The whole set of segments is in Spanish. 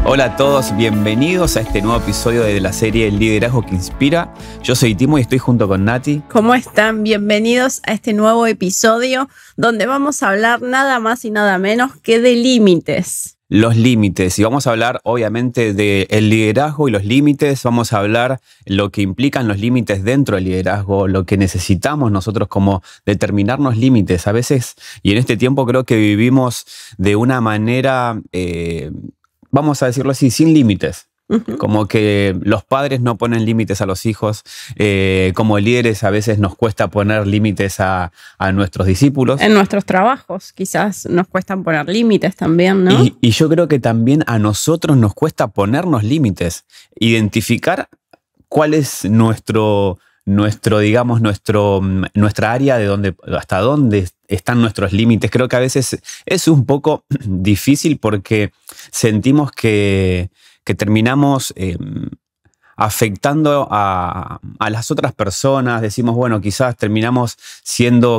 Hola a todos, bienvenidos a este nuevo episodio de la serie El Liderazgo que Inspira. Yo soy Timo y estoy junto con Nati. ¿Cómo están? Bienvenidos a este nuevo episodio donde vamos a hablar nada más y nada menos que de límites. Los límites, y vamos a hablar obviamente del liderazgo y los límites. Vamos a hablar lo que implican los límites dentro del liderazgo, lo que necesitamos nosotros como determinarnos límites. A veces, y en este tiempo creo que vivimos de una manera, vamos a decirlo así, sin límites. Como que los padres no ponen límites a los hijos, como líderes a veces nos cuesta poner límites a nuestros discípulos. En nuestros trabajos quizás nos cuestan poner límites también, ¿no? Y yo creo que también a nosotros nos cuesta ponernos límites, identificar cuál es nuestra área de donde, hasta dónde están nuestros límites. Creo que a veces es un poco difícil porque sentimos que terminamos afectando a las otras personas. Decimos, bueno, quizás terminamos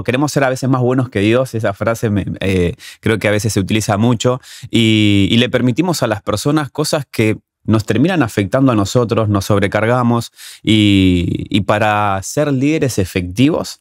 queremos ser a veces más buenos que Dios. Esa frase creo que a veces se utiliza mucho y le permitimos a las personas cosas que nos terminan afectando a nosotros, nos sobrecargamos y para ser líderes efectivos,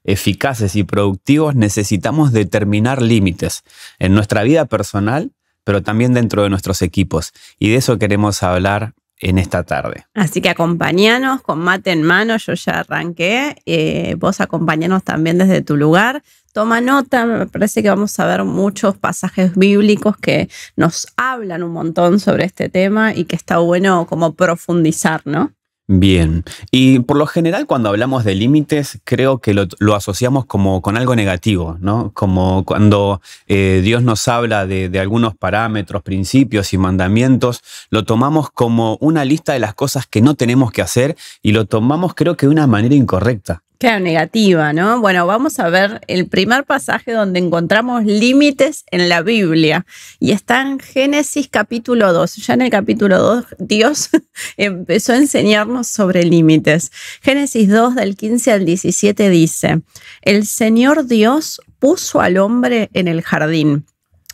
eficaces y productivos necesitamos determinar límites en nuestra vida personal, pero también dentro de nuestros equipos. Y de eso queremos hablar en esta tarde. Así que acompáñanos con mate en mano, yo ya arranqué, vos acompáñanos también desde tu lugar. Toma nota, me parece que vamos a ver muchos pasajes bíblicos que nos hablan un montón sobre este tema y que está bueno como profundizar, ¿no? Bien, y por lo general cuando hablamos de límites creo que lo asociamos como con algo negativo, ¿no? Como cuando Dios nos habla de algunos parámetros, principios y mandamientos, lo tomamos como una lista de las cosas que no tenemos que hacer y lo tomamos creo que de una manera incorrecta. Claro, negativa, ¿no? Bueno, vamos a ver el primer pasaje donde encontramos límites en la Biblia y está en Génesis capítulo 2. Ya en el capítulo 2 Dios empezó a enseñarnos sobre límites. Génesis 2 del 15 al 17 dice: el Señor Dios puso al hombre en el jardín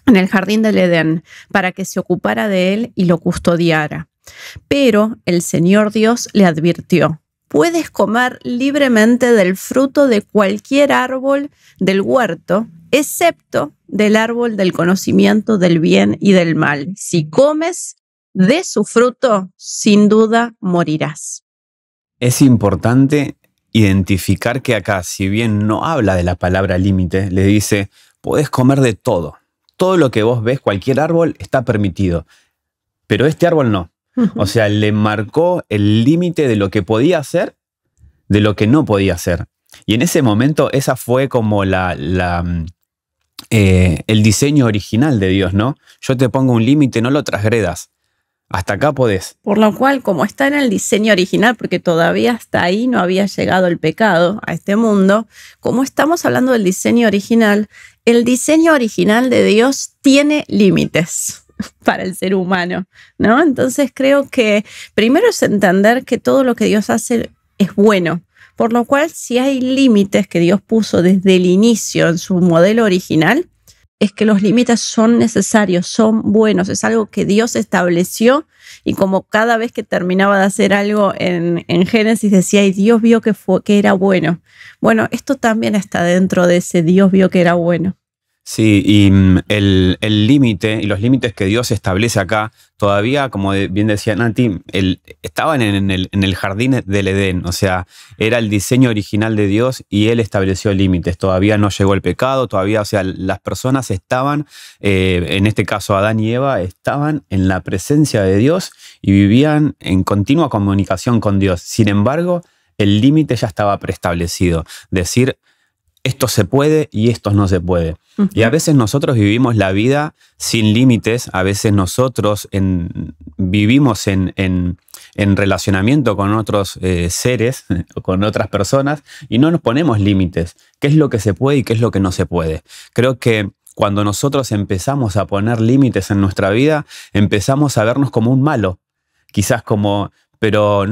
del Edén, para que se ocupara de él y lo custodiara. Pero el Señor Dios le advirtió: puedes comer libremente del fruto de cualquier árbol del huerto, excepto del árbol del conocimiento del bien y del mal. Si comes de su fruto, sin duda morirás. Es importante identificar que acá, si bien no habla de la palabra límite, le dice, podés comer de todo. Todo lo que vos ves, cualquier árbol, está permitido. Pero este árbol no. O sea, le marcó el límite de lo que podía hacer, de lo que no podía hacer. Y en ese momento esa fue como el diseño original de Dios, ¿no? Yo te pongo un límite, no lo transgredas. Hasta acá podés. Por lo cual, como está en el diseño original, porque todavía hasta ahí no había llegado el pecado a este mundo, como estamos hablando del diseño original, el diseño original de Dios tiene límites para el ser humano, ¿no? Entonces creo que primero es entender que todo lo que Dios hace es bueno, por lo cual si hay límites que Dios puso desde el inicio en su modelo original, es que los límites son necesarios, son buenos, es algo que Dios estableció y como cada vez que terminaba de hacer algo en Génesis decía, y Dios vio que era bueno. Bueno, esto también está dentro de ese Dios vio que era bueno. Sí, y el límite y los límites que Dios establece acá, todavía, como bien decía Nati, estaban en el jardín del Edén, o sea, era el diseño original de Dios y Él estableció límites. Todavía no llegó el pecado, todavía, o sea, las personas estaban, en este caso Adán y Eva, estaban en la presencia de Dios y vivían en continua comunicación con Dios. Sin embargo, el límite ya estaba preestablecido, decir, esto se puede y esto no se puede. Y a veces nosotros vivimos la vida sin límites, a veces nosotros vivimos en relacionamiento con otros seres, con otras personas, y no nos ponemos límites. ¿Qué es lo que se puede y qué es lo que no se puede? Creo que cuando nosotros empezamos a poner límites en nuestra vida, empezamos a vernos como un malo. Quizás como, pero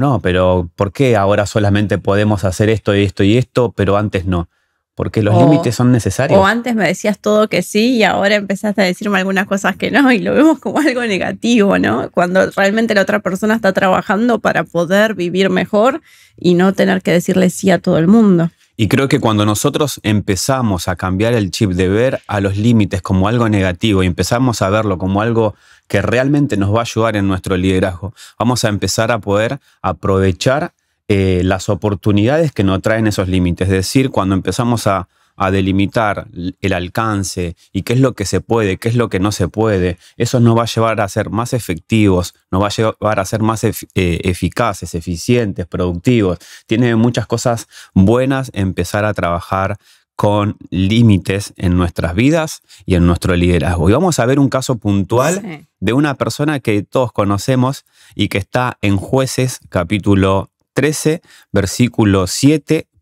¿por qué ahora solamente podemos hacer esto y esto y esto, pero antes no? porque los límites son necesarios. O antes me decías todo que sí y ahora empezaste a decirme algunas cosas que no, y lo vemos como algo negativo, ¿no? Cuando realmente la otra persona está trabajando para poder vivir mejor y no tener que decirle sí a todo el mundo. Y creo que cuando nosotros empezamos a cambiar el chip de ver a los límites como algo negativo y empezamos a verlo como algo que realmente nos va a ayudar en nuestro liderazgo, vamos a empezar a poder aprovechar las oportunidades que nos traen esos límites. Es decir, cuando empezamos a delimitar el alcance y qué es lo que se puede, qué es lo que no se puede, eso nos va a llevar a ser más efectivos, nos va a llevar a ser más eficaces, eficientes, productivos. Tiene muchas cosas buenas empezar a trabajar con límites en nuestras vidas y en nuestro liderazgo. Y vamos a ver un caso puntual de una persona que todos conocemos y que está en Jueces capítulo 13, versículo 5.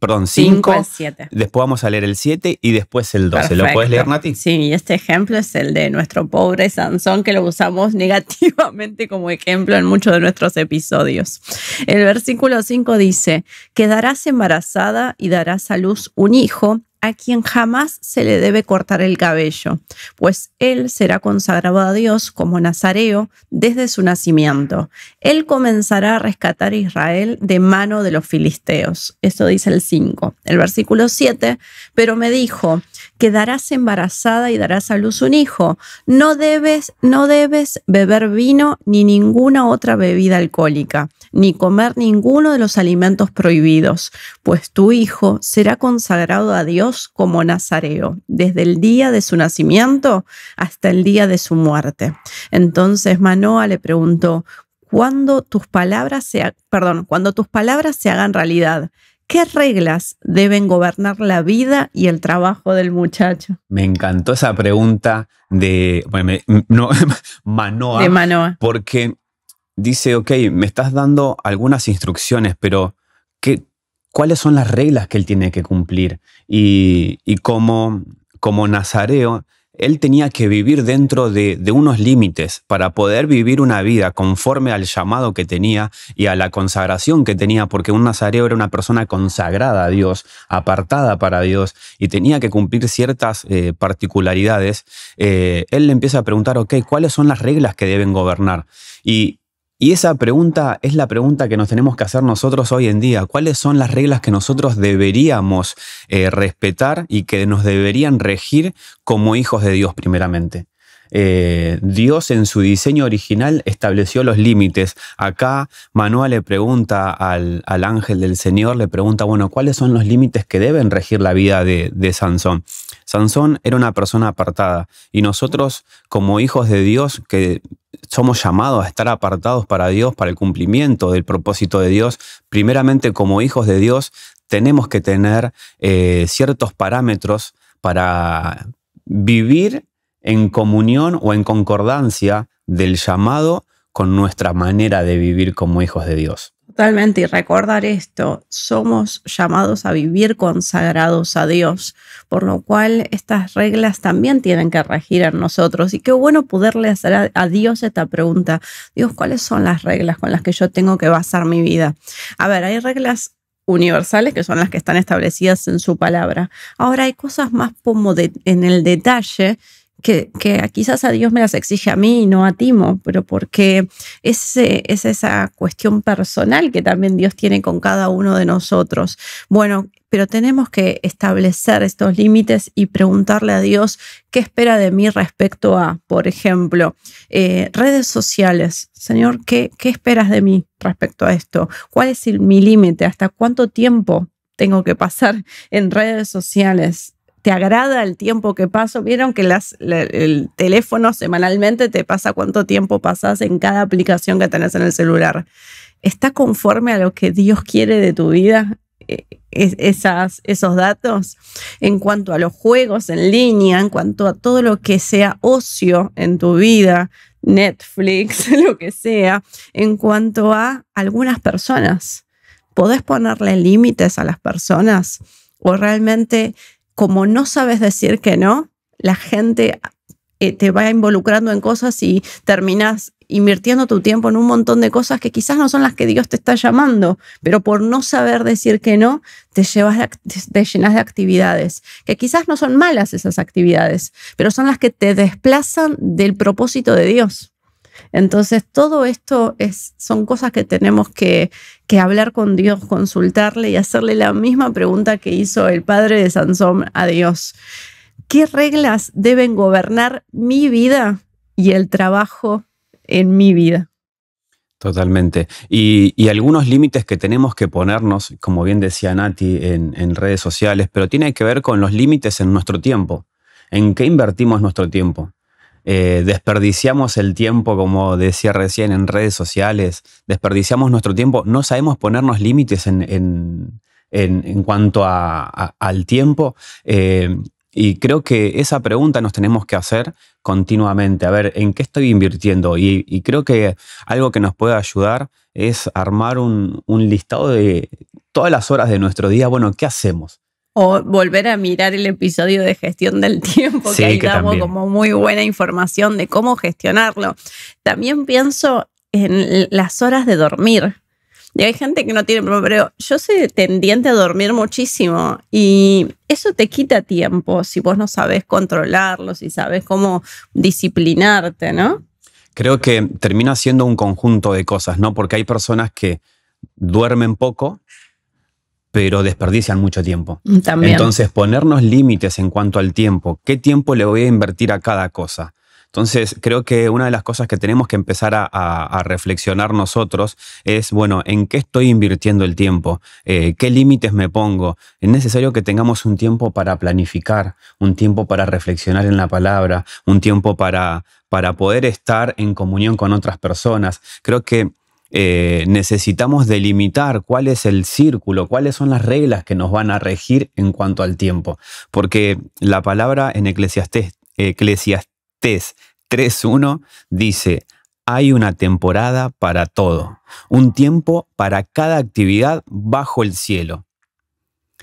Después vamos a leer el 7 y después el 12. Perfecto. ¿Lo puedes leer, Nati? Sí, y este ejemplo es el de nuestro pobre Sansón, que lo usamos negativamente como ejemplo en muchos de nuestros episodios. El versículo 5 dice: quedarás embarazada y darás a luz un hijo, a quien jamás se le debe cortar el cabello, pues él será consagrado a Dios como nazareo desde su nacimiento. Él comenzará a rescatar a Israel de mano de los filisteos. Eso dice el 5. El versículo 7, pero me dijo: quedarás embarazada y darás a luz un hijo. No debes beber vino ni ninguna otra bebida alcohólica, ni comer ninguno de los alimentos prohibidos, pues tu hijo será consagrado a Dios como nazareo, desde el día de su nacimiento hasta el día de su muerte. Entonces Manoa le preguntó: cuando tus palabras se hagan realidad, ¿qué reglas deben gobernar la vida y el trabajo del muchacho? Me encantó esa pregunta de Manoa. De Manoa. Porque dice, ok, me estás dando algunas instrucciones, pero ¿cuáles son las reglas que él tiene que cumplir? Y como nazareo, él tenía que vivir dentro de unos límites para poder vivir una vida conforme al llamado que tenía y a la consagración que tenía, porque un nazareo era una persona consagrada a Dios, apartada para Dios, y tenía que cumplir ciertas particularidades. Él le empieza a preguntar, ok, ¿cuáles son las reglas que deben gobernar? Y esa pregunta es la pregunta que nos tenemos que hacer nosotros hoy en día. ¿Cuáles son las reglas que nosotros deberíamos respetar y que nos deberían regir como hijos de Dios primeramente? Dios en su diseño original estableció los límites. Acá Manoa le pregunta al ángel del Señor, le pregunta, bueno, ¿cuáles son los límites que deben regir la vida de Sansón? Sansón era una persona apartada y nosotros como hijos de Dios que somos llamados a estar apartados para Dios, para el cumplimiento del propósito de Dios, primeramente como hijos de Dios tenemos que tener ciertos parámetros para vivir en comunión o en concordancia del llamado con nuestra manera de vivir como hijos de Dios. Totalmente, y recordar esto, somos llamados a vivir consagrados a Dios, por lo cual estas reglas también tienen que regir en nosotros. Y qué bueno poderle hacer a Dios esta pregunta: Dios, ¿cuáles son las reglas con las que yo tengo que basar mi vida? A ver, hay reglas universales que son las que están establecidas en su palabra. Ahora hay cosas más como en el detalle que quizás a Dios me las exige a mí y no a Timo, pero porque es esa cuestión personal que también Dios tiene con cada uno de nosotros. Bueno, pero tenemos que establecer estos límites y preguntarle a Dios qué espera de mí respecto a, por ejemplo, redes sociales. Señor, ¿qué esperas de mí respecto a esto? ¿Cuál es mi límite? ¿Hasta cuánto tiempo tengo que pasar en redes sociales? ¿Te agrada el tiempo que paso? ¿Vieron que el teléfono semanalmente te pasa cuánto tiempo pasas en cada aplicación que tenés en el celular? ¿Está conforme a lo que Dios quiere de tu vida? Esos datos en cuanto a los juegos en línea, en cuanto a todo lo que sea ocio en tu vida, Netflix, lo que sea, en cuanto a algunas personas. ¿Podés ponerle límites a las personas? ¿O realmente, como no sabes decir que no, la gente te va involucrando en cosas y terminas invirtiendo tu tiempo en un montón de cosas que quizás no son las que Dios te está llamando, pero por no saber decir que no, te llenas de actividades, que quizás no son malas esas actividades, pero son las que te desplazan del propósito de Dios. Entonces, todo esto son cosas que tenemos que hablar con Dios, consultarle y hacerle la misma pregunta que hizo el padre de Sansón a Dios. ¿Qué reglas deben gobernar mi vida y el trabajo en mi vida? Totalmente. Y algunos límites que tenemos que ponernos, como bien decía Nati, en redes sociales, pero tiene que ver con los límites en nuestro tiempo. ¿En qué invertimos nuestro tiempo? Desperdiciamos el tiempo, como decía recién, en redes sociales, desperdiciamos nuestro tiempo, no sabemos ponernos límites en cuanto al tiempo. Y creo que esa pregunta nos tenemos que hacer continuamente. A ver, ¿en qué estoy invirtiendo? Y creo que algo que nos puede ayudar es armar un listado de todas las horas de nuestro día. Bueno, ¿qué hacemos? O volver a mirar el episodio de gestión del tiempo, Sí, que ahí que damos también. como muy buena información de cómo gestionarlo. También pienso en las horas de dormir. Y hay gente que no tiene problema, pero yo soy tendiente a dormir muchísimo y eso te quita tiempo si vos no sabés controlarlo, si sabés cómo disciplinarte, ¿no? Creo que termina siendo un conjunto de cosas, ¿no? Porque hay personas que duermen poco, pero desperdician mucho tiempo. También. Entonces, ponernos límites en cuanto al tiempo. ¿Qué tiempo le voy a invertir a cada cosa? Entonces, creo que una de las cosas que tenemos que empezar a reflexionar nosotros es, bueno, ¿en qué estoy invirtiendo el tiempo? ¿Qué límites me pongo? Es necesario que tengamos un tiempo para planificar, un tiempo para reflexionar en la palabra, un tiempo para poder estar en comunión con otras personas. Creo que necesitamos delimitar cuál es el círculo, cuáles son las reglas que nos van a regir en cuanto al tiempo. Porque la palabra en Eclesiastés 3:1 dice: hay una temporada para todo, un tiempo para cada actividad bajo el cielo.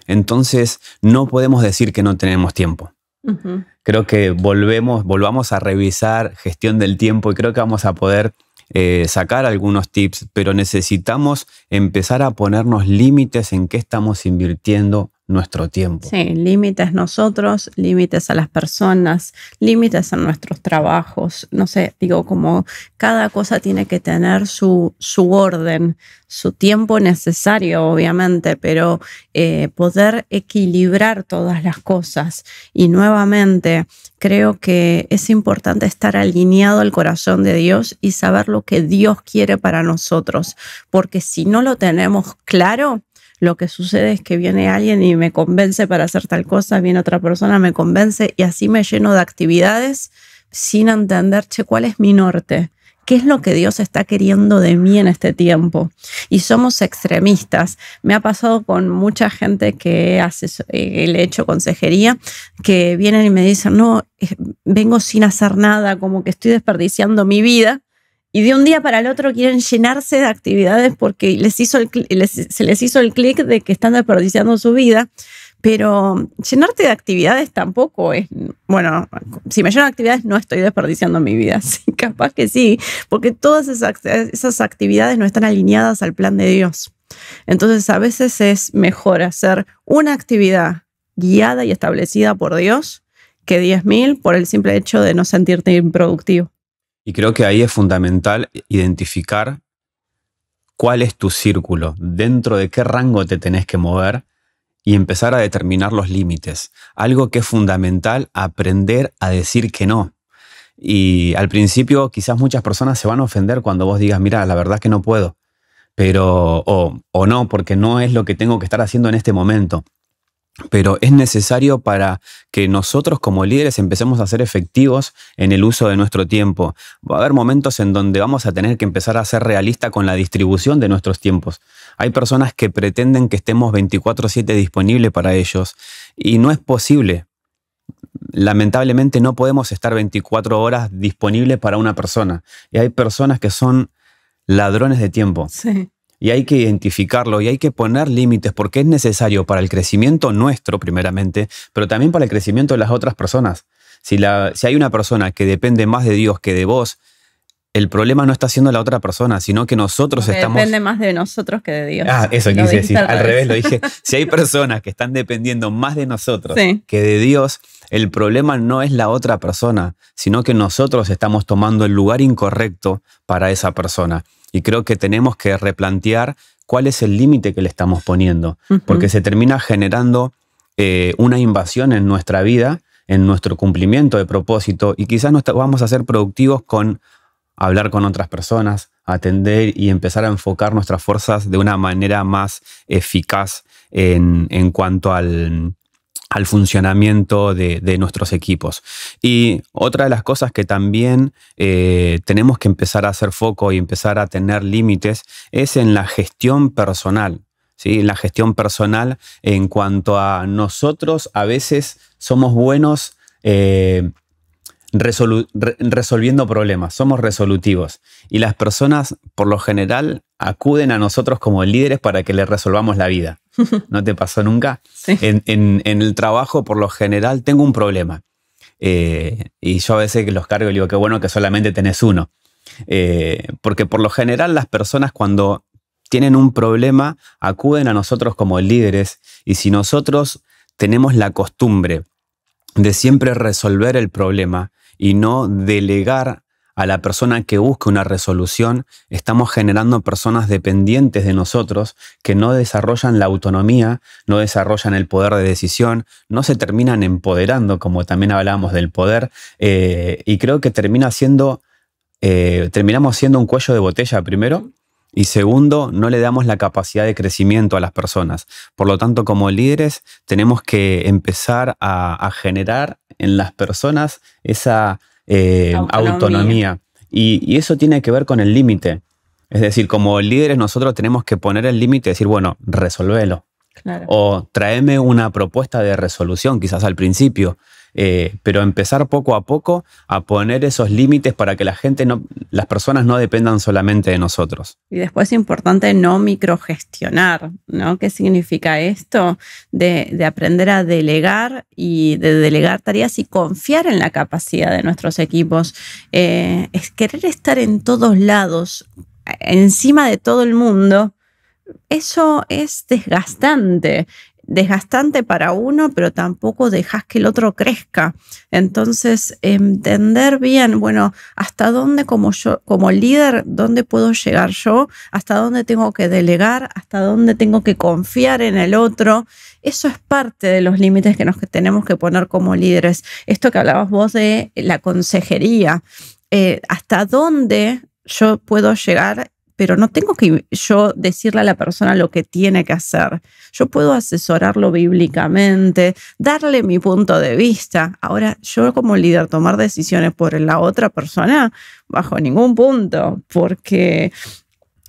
Entonces, no podemos decir que no tenemos tiempo. Uh-huh. Creo que volvamos a revisar gestión del tiempo y creo que vamos a poder sacar algunos tips, pero necesitamos empezar a ponernos límites en qué estamos invirtiendo nuestro tiempo. Sí, límites nosotros, límites a las personas, límites a nuestros trabajos. No sé, digo, como cada cosa tiene que tener su orden, su tiempo necesario, obviamente, pero poder equilibrar todas las cosas. Y nuevamente, creo que es importante estar alineado al corazón de Dios y saber lo que Dios quiere para nosotros, porque si no lo tenemos claro, lo que sucede es que viene alguien y me convence para hacer tal cosa, viene otra persona, me convence y así me lleno de actividades sin entender, ¿cuál es mi norte? ¿Qué es lo que Dios está queriendo de mí en este tiempo? Y somos extremistas. Me ha pasado con mucha gente que le he hecho consejería, que vienen y me dicen, no, vengo sin hacer nada, como que estoy desperdiciando mi vida. Y de un día para el otro quieren llenarse de actividades porque se les hizo el clic de que están desperdiciando su vida. Pero llenarte de actividades tampoco es... Bueno, si me lleno de actividades no estoy desperdiciando mi vida. Sí, capaz que sí, porque todas esas actividades no están alineadas al plan de Dios. Entonces a veces es mejor hacer una actividad guiada y establecida por Dios que 10.000 por el simple hecho de no sentirte improductivo. Y creo que ahí es fundamental identificar cuál es tu círculo, dentro de qué rango te tenés que mover y empezar a determinar los límites. Algo que es fundamental, aprender a decir que no. Y al principio quizás muchas personas se van a ofender cuando vos digas, mira, la verdad es que no puedo, pero o no, porque no es lo que tengo que estar haciendo en este momento. Pero es necesario para que nosotros como líderes empecemos a ser efectivos en el uso de nuestro tiempo. Va a haber momentos en donde vamos a tener que empezar a ser realistas con la distribución de nuestros tiempos. Hay personas que pretenden que estemos 24/7 disponibles para ellos y no es posible. Lamentablemente no podemos estar 24 horas disponibles para una persona. Y hay personas que son ladrones de tiempo. Sí. Y hay que identificarlo y hay que poner límites porque es necesario para el crecimiento nuestro primeramente, pero también para el crecimiento de las otras personas. Si hay una persona que depende más de Dios que de vos, el problema no está siendo la otra persona, sino que nosotros Porque estamos... depende más de nosotros que de Dios. Eso Lo quise dijiste decir, al revés lo dije. Si hay personas que están dependiendo más de nosotros Sí. que de Dios, el problema no es la otra persona, sino que nosotros estamos tomando el lugar incorrecto para esa persona. Y creo que tenemos que replantear cuál es el límite que le estamos poniendo, porque se termina generando una invasión en nuestra vida, en nuestro cumplimiento de propósito, y quizás no vamos a ser productivos con hablar con otras personas, atender y empezar a enfocar nuestras fuerzas de una manera más eficaz en cuanto al funcionamiento de nuestros equipos. Y otra de las cosas que también tenemos que empezar a hacer foco y empezar a tener límites es en la gestión personal. ¿Sí? La gestión personal en cuanto a nosotros a veces somos buenos resolviendo problemas, somos resolutivos. Y las personas, por lo general, acuden a nosotros como líderes para que les resolvamos la vida. ¿No te pasó nunca? Sí. En el trabajo, por lo general, tengo un problema. Y yo a veces que los cargo y digo, qué bueno que solamente tenés uno. Porque por lo general las personas cuando tienen un problema acuden a nosotros como líderes. Y si nosotros tenemos la costumbre de siempre resolver el problema y no delegar a la persona que busque una resolución, estamos generando personas dependientes de nosotros que no desarrollan la autonomía, no desarrollan el poder de decisión, no se terminan empoderando, como también hablábamos del poder, y creo que terminamos siendo un cuello de botella primero, y segundo, no le damos la capacidad de crecimiento a las personas. Por lo tanto, como líderes, tenemos que empezar a generar en las personas esa autonomía. Y eso tiene que ver con el límite. Es decir, como líderes nosotros tenemos que poner el límite y decir, bueno, resolvélo. Claro. O tráeme una propuesta de resolución, quizás al principio. Pero empezar poco a poco a poner esos límites para que las personas no dependan solamente de nosotros. Y después es importante no microgestionar, ¿no? ¿Qué significa esto? De aprender a delegar y de delegar tareas y confiar en la capacidad de nuestros equipos. Es querer estar en todos lados, encima de todo el mundo. Eso es desgastante para uno, pero tampoco dejas que el otro crezca. Entonces, entender bien, bueno, hasta dónde como líder, dónde puedo llegar yo, hasta dónde tengo que delegar, hasta dónde tengo que confiar en el otro. Eso es parte de los límites que tenemos que poner como líderes. Esto que hablabas vos de la consejería, hasta dónde yo puedo llegar, pero no tengo que yo decirle a la persona lo que tiene que hacer. Yo puedo asesorarlo bíblicamente, darle mi punto de vista. Ahora, yo como líder tomar decisiones por la otra persona, bajo ningún punto, porque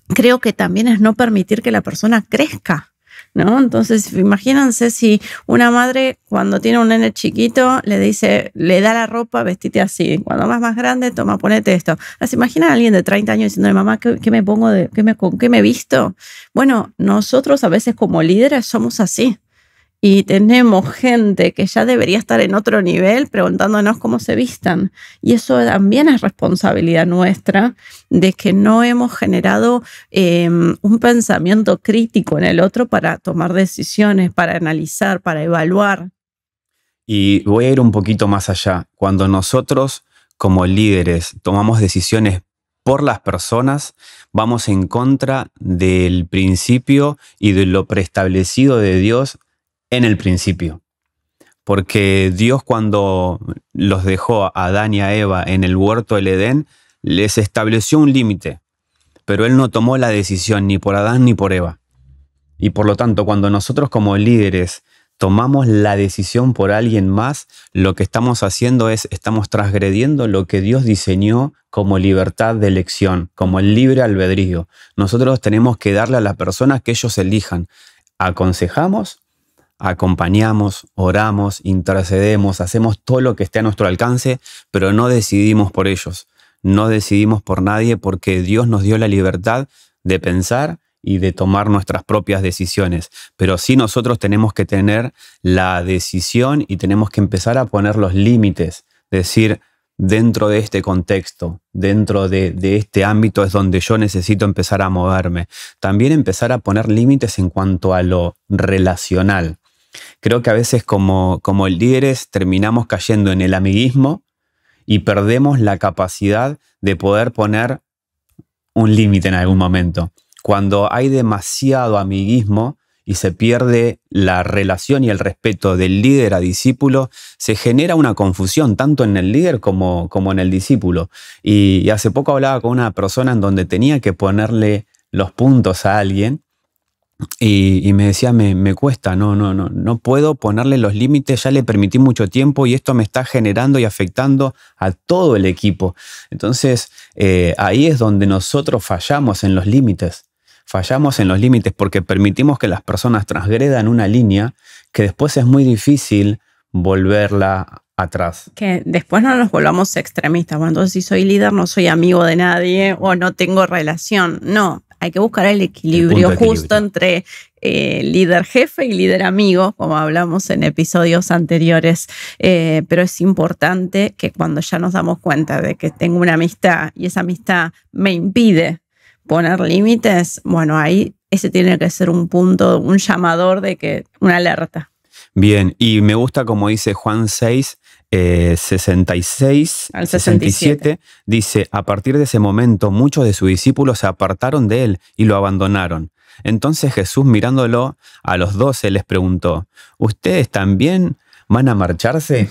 creo que también es no permitir que la persona crezca, ¿no? Entonces, imagínense si una madre cuando tiene un nene chiquito le da la ropa, vestite así. Cuando más grande, toma, ponete esto. ¿Se imaginan a alguien de 30 años diciendo, mamá, ¿qué me pongo? ¿Con qué me visto? Bueno, nosotros a veces como líderes somos así. Y tenemos gente que ya debería estar en otro nivel preguntándonos cómo se vistan. Y eso también es responsabilidad nuestra de que no hemos generado un pensamiento crítico en el otro para tomar decisiones, para analizar, para evaluar. Y voy a ir un poquito más allá. Cuando nosotros como líderes tomamos decisiones por las personas, vamos en contra del principio y de lo preestablecido de Dios en el principio. Porque Dios cuando los dejó a Adán y a Eva en el huerto del Edén, les estableció un límite, pero Él no tomó la decisión ni por Adán ni por Eva. Y por lo tanto, cuando nosotros como líderes tomamos la decisión por alguien más, lo que estamos haciendo estamos transgrediendo lo que Dios diseñó como libertad de elección, como el libre albedrío. Nosotros tenemos que darle a las personas que ellos elijan. Aconsejamos, acompañamos, oramos, intercedemos, hacemos todo lo que esté a nuestro alcance, pero no decidimos por ellos, no decidimos por nadie porque Dios nos dio la libertad de pensar y de tomar nuestras propias decisiones. Pero sí nosotros tenemos que tener la decisión y tenemos que empezar a poner los límites, decir, dentro de este contexto, dentro de este ámbito es donde yo necesito empezar a moverme. También empezar a poner límites en cuanto a lo relacional. Creo que a veces como líderes terminamos cayendo en el amiguismo y perdemos la capacidad de poder poner un límite en algún momento. Cuando hay demasiado amiguismo y se pierde la relación y el respeto del líder a discípulo, se genera una confusión tanto en el líder como en el discípulo. Y hace poco hablaba con una persona en donde tenía que ponerle los puntos a alguien y me decía, me cuesta, no puedo ponerle los límites, ya le permití mucho tiempo y esto me está generando y afectando a todo el equipo. Entonces, ahí es donde nosotros fallamos en los límites. Fallamos en los límites porque permitimos que las personas transgredan una línea que después es muy difícil volverla atrás. Que después no nos volvamos extremistas. Bueno, entonces si soy líder no soy amigo de nadie o no tengo relación. No, hay que buscar el equilibrio justo entre líder jefe y líder amigo, como hablamos en episodios anteriores. Pero es importante que cuando ya nos damos cuenta de que tengo una amistad y esa amistad me impide poner límites, bueno, ahí ese tiene que ser un punto, un llamador de que, una alerta. Bien, y me gusta como dice Juan 6, 66 al 67, dice, a partir de ese momento muchos de sus discípulos se apartaron de él y lo abandonaron. Entonces Jesús, mirándolo a los 12, les preguntó, ¿ustedes también van a marcharse?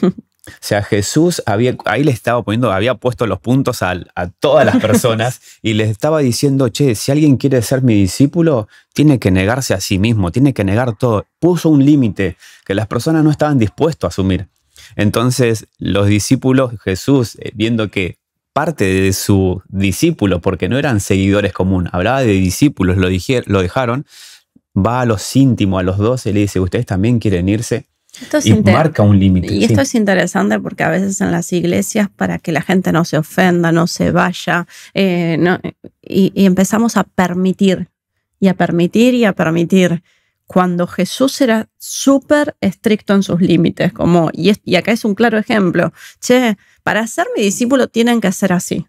O sea, Jesús ahí le estaba había puesto los puntos a todas las personas y les estaba diciendo, che, si alguien quiere ser mi discípulo, tiene que negarse a sí mismo, tiene que negar todo. Puso un límite que las personas no estaban dispuestos a asumir. Entonces, los discípulos, Jesús, viendo que parte de su discípulo, porque no eran seguidores comunes, hablaba de discípulos, lo dejaron, va a los íntimos, a los 12, y le dice, ¿ustedes también quieren irse? Y marca un límite. Y esto es interesante porque a veces en las iglesias, para que la gente no se ofenda, no se vaya, y empezamos a permitir, y a permitir, y a permitir. Cuando Jesús era súper estricto en sus límites, y acá es un claro ejemplo. Che, para ser mi discípulo tienen que ser así.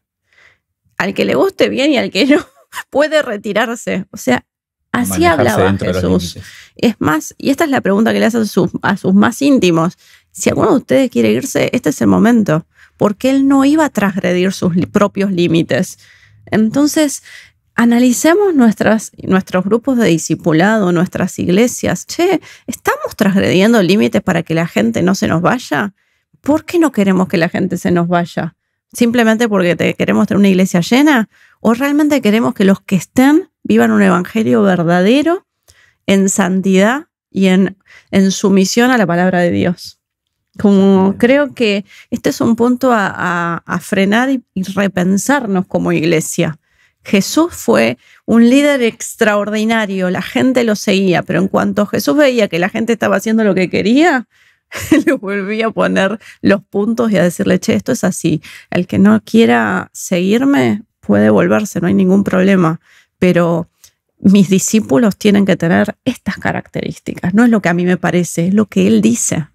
Al que le guste bien y al que no, puede retirarse. O sea, así hablaba Jesús. Es más, y esta es la pregunta que le hace a sus más íntimos. Si alguno de ustedes quiere irse, este es el momento. Porque él no iba a transgredir sus propios límites. Entonces, analicemos nuestros grupos de discipulado, nuestras iglesias. Che, ¿estamos transgrediendo límites para que la gente no se nos vaya? ¿Por qué no queremos que la gente se nos vaya? ¿Simplemente porque queremos tener una iglesia llena? ¿O realmente queremos que los que estén vivan un evangelio verdadero en santidad y en sumisión a la palabra de Dios? Como creo que este es un punto a frenar y repensarnos como iglesia. Jesús fue un líder extraordinario, la gente lo seguía, pero en cuanto Jesús veía que la gente estaba haciendo lo que quería, le volvía a poner los puntos y a decirle, che, esto es así, el que no quiera seguirme puede volverse, no hay ningún problema, pero mis discípulos tienen que tener estas características, no es lo que a mí me parece, es lo que Él dice.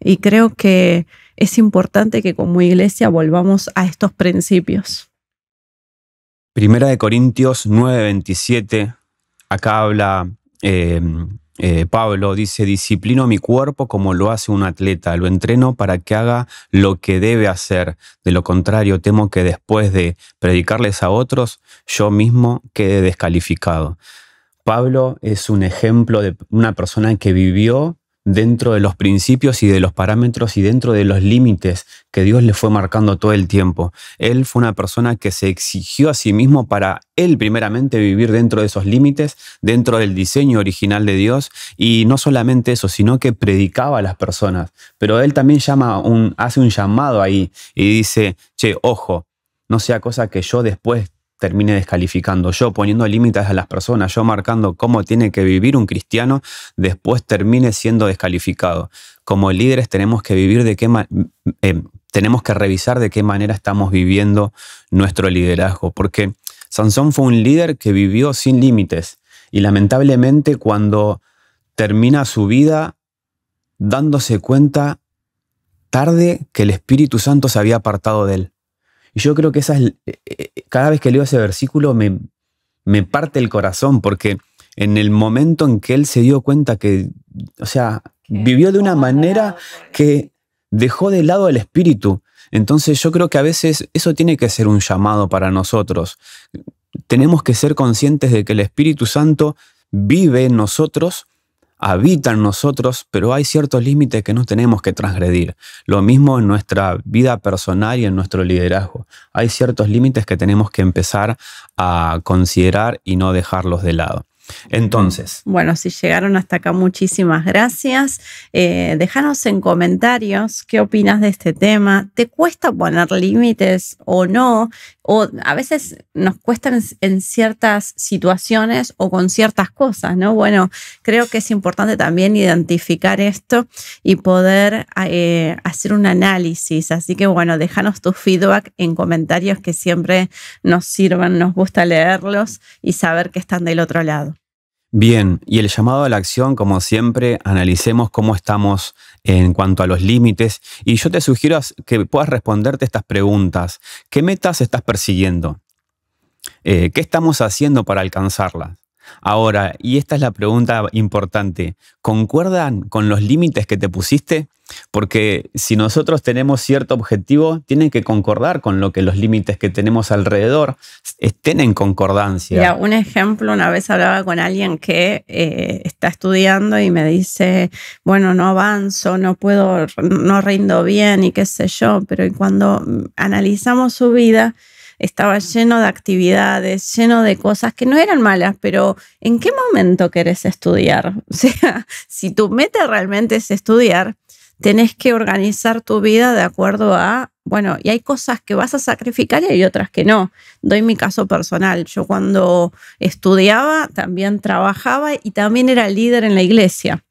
Y creo que es importante que como iglesia volvamos a estos principios. Primera de Corintios 9:27, acá habla Pablo, dice, disciplino mi cuerpo como lo hace un atleta, lo entreno para que haga lo que debe hacer. De lo contrario, temo que después de predicarles a otros, yo mismo quede descalificado. Pablo es un ejemplo de una persona que vivió dentro de los principios y de los parámetros y dentro de los límites que Dios le fue marcando todo el tiempo. Él fue una persona que se exigió a sí mismo para él primeramente vivir dentro de esos límites, dentro del diseño original de Dios, y no solamente eso, sino que predicaba a las personas. Pero él también hace un llamado ahí y dice, che, ojo, no sea cosa que yo después termine descalificando, yo poniendo límites a las personas, yo marcando cómo tiene que vivir un cristiano, después termine siendo descalificado. Como líderes tenemos que vivir tenemos que revisar de qué manera estamos viviendo nuestro liderazgo, porque Sansón fue un líder que vivió sin límites y lamentablemente cuando termina su vida dándose cuenta tarde que el Espíritu Santo se había apartado de él. Y yo creo que cada vez que leo ese versículo me parte el corazón, porque en el momento en que él se dio cuenta que, o sea, vivió de una manera que dejó de lado el Espíritu. Entonces yo creo que a veces eso tiene que ser un llamado para nosotros. Tenemos que ser conscientes de que el Espíritu Santo vive en nosotros, habita en nosotros, pero hay ciertos límites que no tenemos que transgredir. Lo mismo en nuestra vida personal y en nuestro liderazgo. Hay ciertos límites que tenemos que empezar a considerar y no dejarlos de lado. Entonces, bueno, si llegaron hasta acá, muchísimas gracias. Déjanos en comentarios qué opinas de este tema. ¿Te cuesta poner límites o no? O a veces nos cuestan en ciertas situaciones o con ciertas cosas, ¿no? Bueno, creo que es importante también identificar esto y poder hacer un análisis. Así que bueno, déjanos tu feedback en comentarios, que siempre nos sirven, nos gusta leerlos y saber que están del otro lado. Bien, y el llamado a la acción, como siempre, analicemos cómo estamos en cuanto a los límites, y yo te sugiero que puedas responderte estas preguntas. ¿Qué metas estás persiguiendo? ¿Qué estamos haciendo para alcanzarlas? Ahora, y esta es la pregunta importante, ¿concuerdan con los límites que te pusiste? Porque si nosotros tenemos cierto objetivo, tiene que concordar con lo que los límites que tenemos alrededor estén en concordancia. Mira, un ejemplo, una vez hablaba con alguien que está estudiando y me dice, bueno, no avanzo, no puedo, no rindo bien y qué sé yo, pero cuando analizamos su vida, estaba lleno de actividades, lleno de cosas que no eran malas, pero ¿en qué momento querés estudiar? O sea, si tu meta realmente es estudiar, tenés que organizar tu vida de acuerdo a, bueno, y hay cosas que vas a sacrificar y hay otras que no. Doy mi caso personal. Yo cuando estudiaba también trabajaba y también era líder en la iglesia.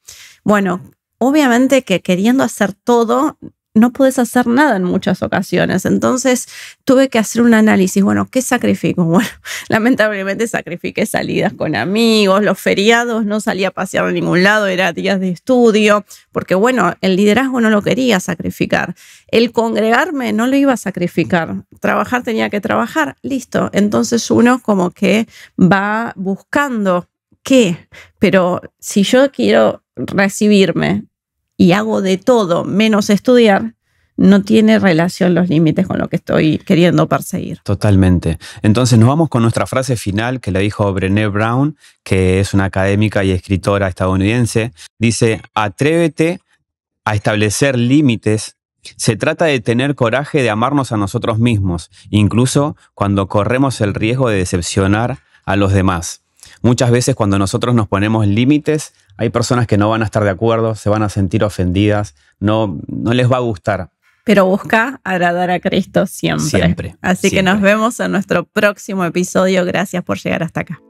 Bueno, obviamente que queriendo hacer todo, no puedes hacer nada en muchas ocasiones. Entonces tuve que hacer un análisis. Bueno, ¿qué sacrifico? Bueno, lamentablemente sacrifiqué salidas con amigos, los feriados, no salía a pasear a ningún lado, era días de estudio, porque bueno, el liderazgo no lo quería sacrificar. El congregarme no lo iba a sacrificar. Trabajar tenía que trabajar, listo. Entonces uno como que va buscando qué, pero si yo quiero recibirme y hago de todo menos estudiar, no tiene relación los límites con lo que estoy queriendo perseguir. Totalmente. Entonces nos vamos con nuestra frase final que la dijo Brené Brown, que es una académica y escritora estadounidense. Dice, atrévete a establecer límites. Se trata de tener coraje de amarnos a nosotros mismos, incluso cuando corremos el riesgo de decepcionar a los demás. Muchas veces cuando nosotros nos ponemos límites, hay personas que no van a estar de acuerdo, se van a sentir ofendidas, no les va a gustar. Pero busca agradar a Cristo siempre. Siempre. Así que nos vemos en nuestro próximo episodio. Gracias por llegar hasta acá.